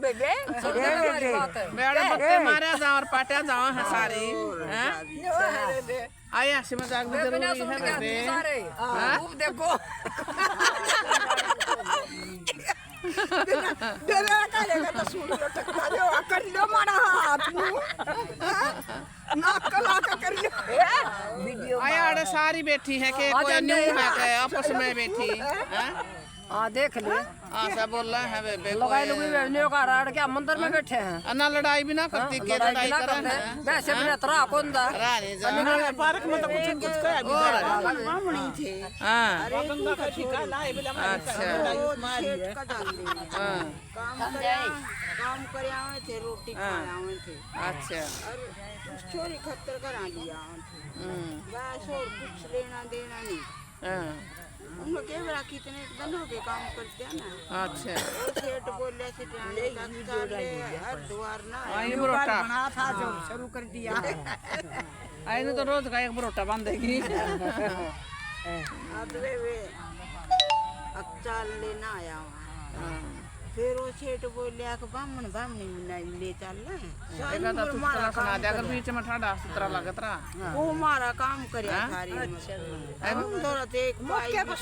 बेबे बेड़ा पक्के मारे जाओ और पाटिया जाओ है सारी हैं आई हंसी मजाक भी जरूरी है बेबे देखो बेबे करेगा तो सुन लो टक्का लो कर लो मारा हाथ मुंह नाक कला का कर लो वीडियो आई आड़े सारी बैठी है के कोई न्यू है के आपस में बैठी हैं हाँ देख ले ऐसा बोल रहा है बेबे लगाई लोग वेवने का राड के मंदिर में बैठे हैं अन्ना लड़ाई भी ना करती के लड़ाई कर रहे हैं वैसे अपने तरह कौन दा रानी जा पार्क में तो कुछ कुछ कह और मामणी थे हां गंगा का ठिका लाए बिला अच्छा मारिए का डाल दे हां काम करे आवे थे रोटी खाए आवे थे अच्छा और चोरी खत्तर करा लिया बस और कुछ लेना देना नहीं हां उन लोग के बड़ा कितने दिन हो गए काम करते हैं ना अच्छा सेठ बोले से जाने का ले हर द्वार ना आई बरोटा बना था जो शुरू कर दिया आई ने तो रोज का एक बरोटा बांधेगी अब वे अच्छा लेना आया वहाँ फिर वो सेठ बोले कि बामन बामनी नहीं ले चल रहे एका तो तू तरह सुना दे अगर बीच में ठंडा सुतरा लगत रहा वो हमारा काम करे सारी हम थोड़ा एक भाई हां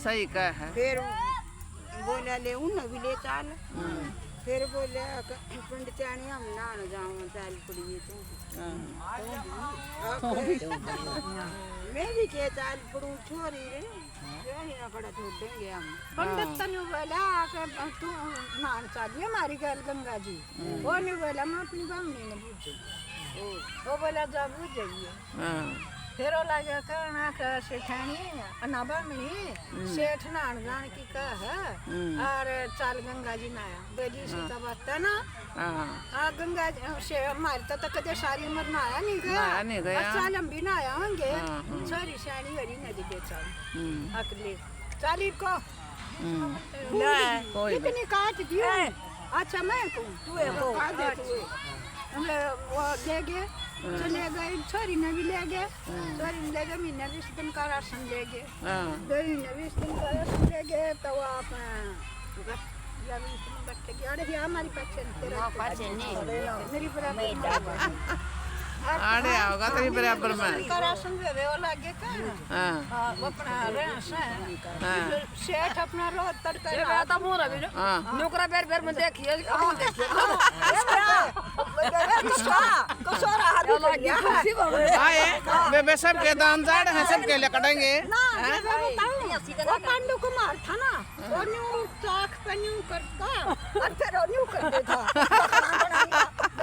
सही कह है फिर बोले ले उन भी ले चल फिर बोले पंडित आनी हम ना जाऊं चल पड़ी तू मैं भी के चल पड़ू छोरी रे ना पड़ा छोड़ देंगे हम पंडित तनु बोला कि तू मान चाहिए हमारी गल गंगा जी वो नहीं बोला मैं अपनी बामनी ने पूछी वो बोला जा पूछ जाइए हां फिर वो लगे कहना कि सेठानी ना बामनी सेठ नान जान की कह और चाल गंगा जी नाया बेली सीता बात ना हां गंगा से हमारे तो कदे सारी उम्र नाया नहीं गया चाल हम भी नाया होंगे छोरी शानी हरी नदी पे चाल अकले चाली को कितनी काट दिया अच्छा मैं को तू हमने वो ले गए चले गए छोरी ने भी ले गए छोरी ने ले गए महीने 20 दिन का राशन ले गए महीने 20 दिन का राशन ले गए तो वो अपना अरे हमारी पेंशन मेरी बराबर आड़े आओगा तेरी बराबर में राशन वे वो लगे का हां वो अपना राशन सेठ अपना रोज तड़का आता मोरा भी हां नौकरा बेर बेर में देखिए कौन देखिए आए बेबे सब के दान जाड़ है सब के लिए कटेंगे वो पांडु कुमार था ना वो न्यू चाक पे न्यू करता और फिर वो न्यू कर देता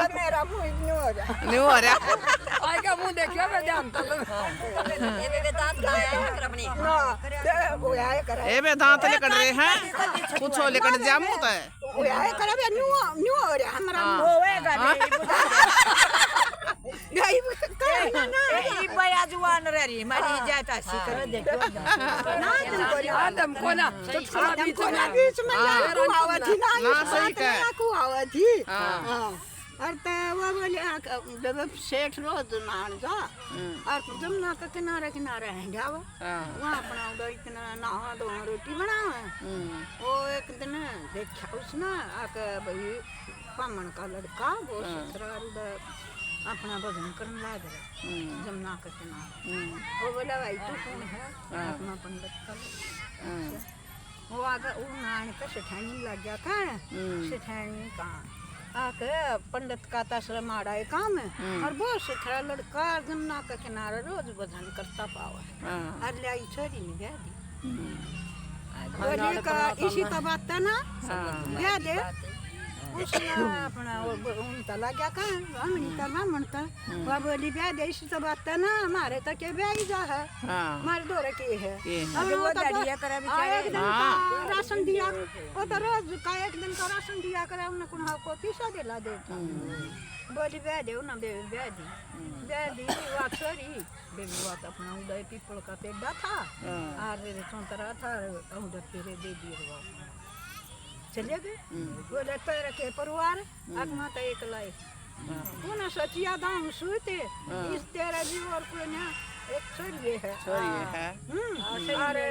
मेरा मुंह न्यू हो रहा आई का मुंह देखियो मैं ध्यान तो ये बेबे दांत खाया है अपनी वो आए करे ए बे दांत लेकर रहे हैं कुछ लेकर जामू तो है वो आए करे न्यू न्यू हो रहा हमारा होएगा नहीं ई बया जुआन रे मारी जाता सी कर देखो ना आदम को ना चुटकुला बीच में तू आवा थी ना ना सही कह को आवा थी हां और तो वो बोले जब सेठ रोज नान जा और जमुना का किनारे किनारे हैं जाओ वहाँ अपना उधर इतना नहा दो रोटी बनावे वो एक दिन देखा उसने आके भाई पामन का लड़का वो ससुराल उधर अपना भजन करने लग रहा जमुना का किनारे वो बोला भाई तू कौन है अपना पंडित का वो आगे वो नान का सेठानी लग गया कहाँ सेठानी कहाँ आके पंडित का आश्रम आ रहा है काम है और बहुत से खड़ा लड़का जमुना का किनारे रोज भजन करता पावा और ले आई छोरी ने ब्याह दी बोले का इसी तो बात था ना ब्याह दे उसने अपना उनका लगा का हमनी का मामन का वो बोली ब्याह दे इसी तो बात था ना हमारे तक के ब्याह ही जा है हमारे दौरे के है अब वो दाड़िया करे बेचारे एक दिन का राशन दिया वो तो रोज का एक दिन का राशन दिया करे उन्हें कुछ को पैसा दिला दे बोली ब्याह दे उन्हें ब्याह दी वो छोरी बेबी वो अपना उदय पीपल का पेड़ा था और संतरा था उधर तेरे दे दिए वो चले गए बोले तेरे के परिवार आत्मा तो एक लाए उन्हें सोचिया दाम सुते इस तेरा जीव और कोई ना एक छोरी है। छोरी है अरे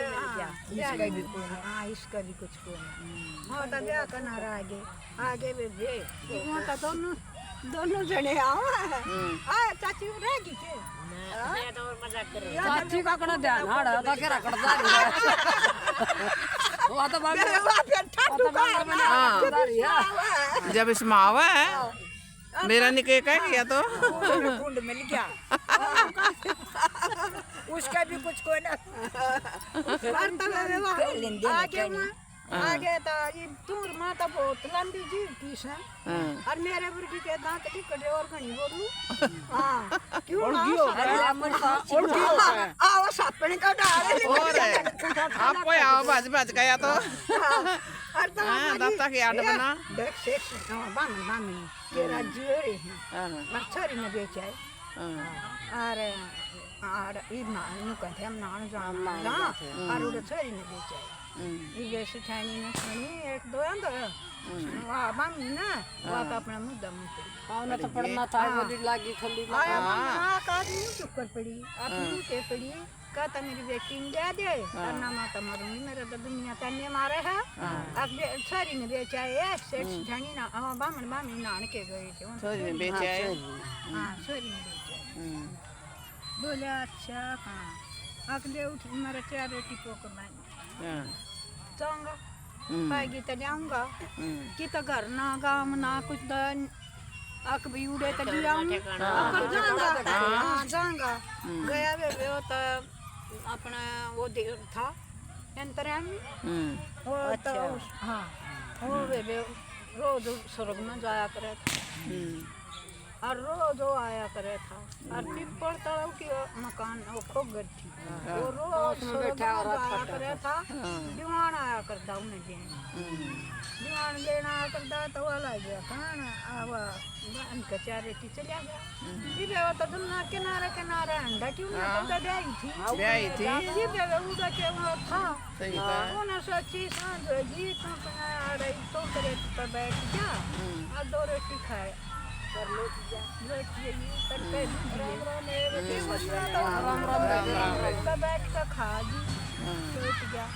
हाँ इसका भी कुछ को नहीं। हाँ तो ब्याह करना आगे आगे भी वो तो दोनों जने आओ चाची रहेगी के चाची का कना ध्यान हाड़ा ता के रखड़दा वो तो बाबू हाँ जब इसमें आवा है मेरा निके क्या किया तो कुंड मिल गया उसका भी कुछ कोई ना आगे तो ये दूर माँ तो बहुत लंबी जीव की है और मेरे बुर्गी के दांत टिकटे और घनी बोलूं हाँ क्यों आओ सापने का डाले और आप कोई आओ बाज गया तो हाँ दफ्तर की आड़ बना देख सेक्स बामी के राज्य रे मच्छरी ने बेचा है और इना नु कहते हम नान जान और उड़े छोरी ने बेचा है ये सुठानी ने सुनी एक दो वाह बामी ना वाह तो अपना मुद्दा मुद्दा ना तो पढ़ना था बोली लागी खली आया मां का नहीं चुप कर पड़ी आप टूटे पड़ी कहता मेरी बेटी ने दे दे वरना माता मरूंगी मेरा तो दुनिया तन्ने मारे है अब छोरी ने बेचा है सेठ सुठानी ना बामी नान के गए थे छोरी ने बेचा है हां छोरी ने बेचा बोले अच्छा हां अगले उठ मेरा 4 रोटी पोक मानी जाऊंगा पाएगी तो जाऊंगा कि तो घर ना गाँव ना कुछ दन अक भी उड़े तो जाऊंगा जाऊंगा गया वे तो अपना वो था अंतराम वो तो हाँ वो वे रोज स्वर्ग में जाया करे था और रोज वो आया करे था और पिपल तलाव की मकान वो खोगर थी वो रोज बैठा आया करे था दीवान आया करता उन्हें दीवान लेना आया करता तो वाला गया खाना आवा इनका 4 रोटी चला गया ये वो तो दुनिया किनारे किनारे अंडा क्यों ना तो ब्याई थी ये बेवे उड़ा के वो था सही था उन्हें सोची सांझ जी तो रही तो करे तो बैठ जा और 2 रोटी खाए कर लो राम बैठ कर खा दी सोच गया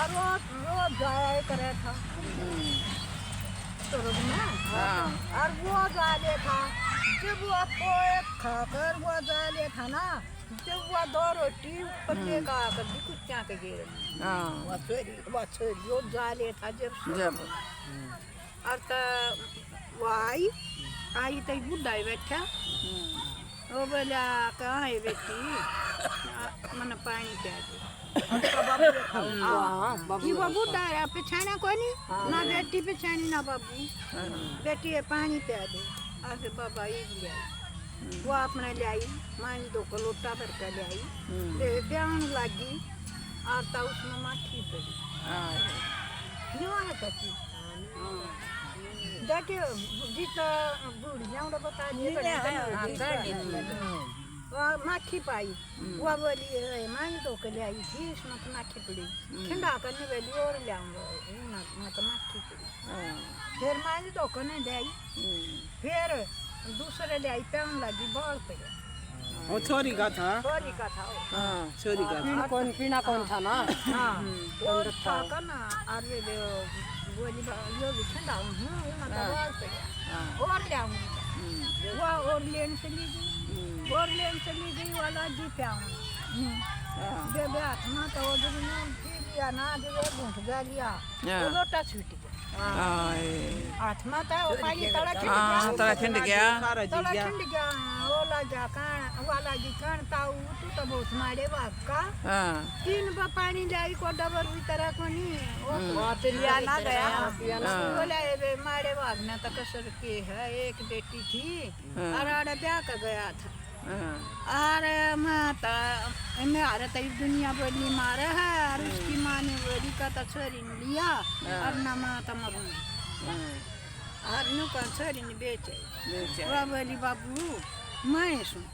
और वो रोज जाया करे था स्वर्ग में और वो जाले था जब वो खाकर वो जाले था ना जब वो 2 रोटी पत्ते का आकर भी कुछ क्या के गिर वो छोरी वो जाले था जब और तो वो आई तो बुढ़ा ही बैठा वो बोला कहाँ है बेटी मन पानी पिया दे वो बुढ़ा है पिछाना कोई नहीं ना बेटी पिछानी ना बाबू बेटी है पानी पिया दे आगे बाबा ये ले आई वो अपने ले आई मान 2 लोटा भर कर ले आई प्यान लगी और तो उसमें माखी पड़ी क्यों है चाची देखिए जितना बुढ़िया उन्हें बता दिए माखी पाई वो बोली मांग 2 के ले आई थी इसमें तो माखी पड़ी ठंडा करने वाली और ले आऊँगा मैं तो माखी पड़ी फिर मांग 2 को नहीं ले आई फिर दूसरे ले आई पैन लगी बाल पे वो छोरी का था छोरी का पीना कौन था ना हाँ वो था का ना अरे बोली यो भी ठंडा मैं तो बाल पे और ले आऊँगी वो और लेन चली गई वाला जी पे आऊँ दे हाथ में तो वो जब लिया ना जब घूट जा लिया वो लोटा छूट गया हाथ में तो वो पानी तड़ा खिंड गया वाला जा कान वाला जी कान ताऊ तू तो बहुत मारे भाग का 3 बार पानी जाई को डबर भी तरह को नहीं वो लिया ना गया बोला ये मारे भाग ना तो कसर के है एक बेटी थी और ब्याह का गया था अरे माता मैं आ रहा था दुनिया बोली मारे है और उसकी माँ ने बोली का तो छोरी ने लिया और ना माता मरूंगी और नु का छोरी ने बेचे वो बोली बाबू मैं सुन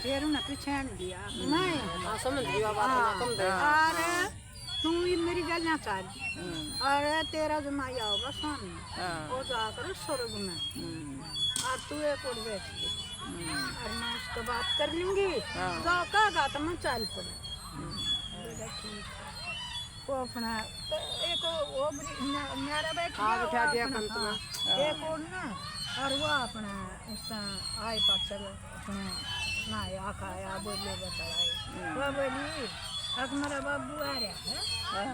फिर उन्हें पहचान दिया मैं समझ लिया बात अरे तू ही मेरी गल ना चाली अरे तेरा जमाई आओगा सामने वो जाकर स्वर्ग में और तू एक और बैठ और मैं उसको बात कर लूंगी जो कहेगा तो मैं चल पड़ू। बोला ठीक है। वो अपना एक वो मेरा बैठा दिया एक और ना और वो अपना उसका आए पाचल अपने ना या खाया बोले बताए वो बोली अब मेरा बाबू आ रहा है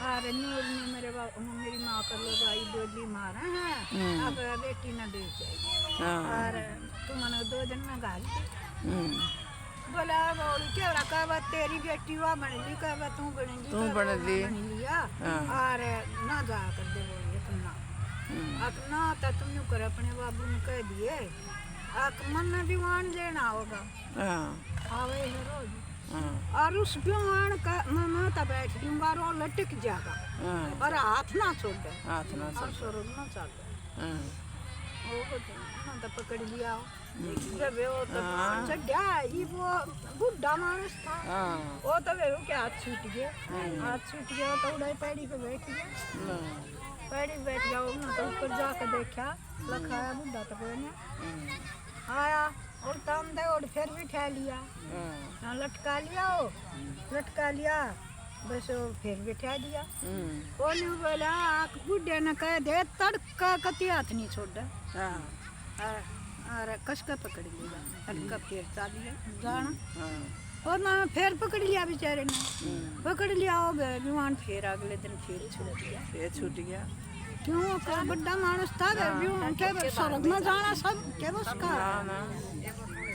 और नील ने मेरी माँ कर लो भाई बोली मारा है अब बेटी ना बेच और तुमने 2 दिन में गाल दी। बोला बोल क्या रखा तेरी बेटी हुआ बन ली कहा तू बन लिया और ना जा कर दे बोलिए तुम ना तो तुमने कर अपने बाबू ने कह दिए मन दीवान देना होगा आवे है रोज और उस दीवान का मैं तो बैठ दूंगा रो लटक जाएगा और हाथ ना छोड़ दे और स्वर्ग ना चल वो तो पकड़ लिया जब वो तो चढ़ा ये वो बुढ़ा मानस था वो तो वे के हाथ छूट गया तो उड़ाई पैड़ी पे बैठ गया पैड़ी बैठ गया ना तो ऊपर जाकर देखा लखाया बुढ़ा तो कोई आया और ताम दे और फिर बिठा लिया लटका लिया बस वो फिर बिठा दिया वो नहीं बोला बुढ़े ने कह दे तड़का कति हाथ नहीं छोड़ और कसका पकड़ लिया तड़का फिर चालिए जाना और ना फिर पकड़ लिया बेचारे ने पकड़ लिया हो गए विमान फिर अगले दिन फिर छूट गया क्यों का बड़ा मानस था के स्वर्ग में जाना सब के उसका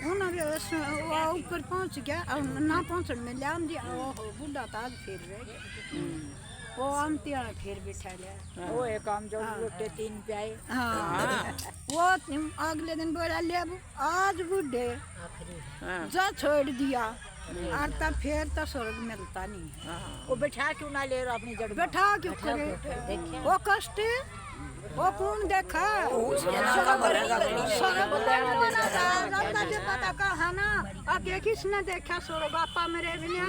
वो ऊपर पहुंच गया ना पहुंचने में लिया दिया वो बुढ़ा था फिर वो आमती फिर बिठा लिया वो एक काम जो रोटे 3 प्याए वो अगले दिन बोला ले आज बुढ़े जा छोड़ दिया और तब फिर तो स्वर्ग मिलता नहीं वो बैठा क्यों ना ले रहा अपनी जड़ बैठा क्यों करे वो कष्ट वो कौन देखा पता कहा ना आगे किसने देखा स्वर्ग आपा मेरे बिना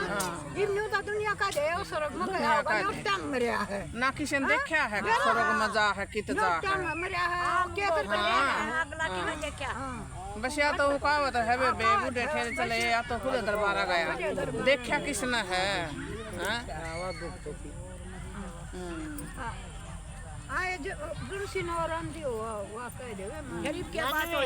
इन्हों तो दुनिया का दे स्वर्ग में गया होगा मरिया है ना किसी ने देखा है स्वर्ग में जा है कित जा है मरिया है क्या अगला किने देखा बस या तो कहावत है बेबू ठेरे चले या तो खुद दरबारा गया देखा किसने है आए जो गुरु सिनोरन दियो वो कह दे गरीब के बात हो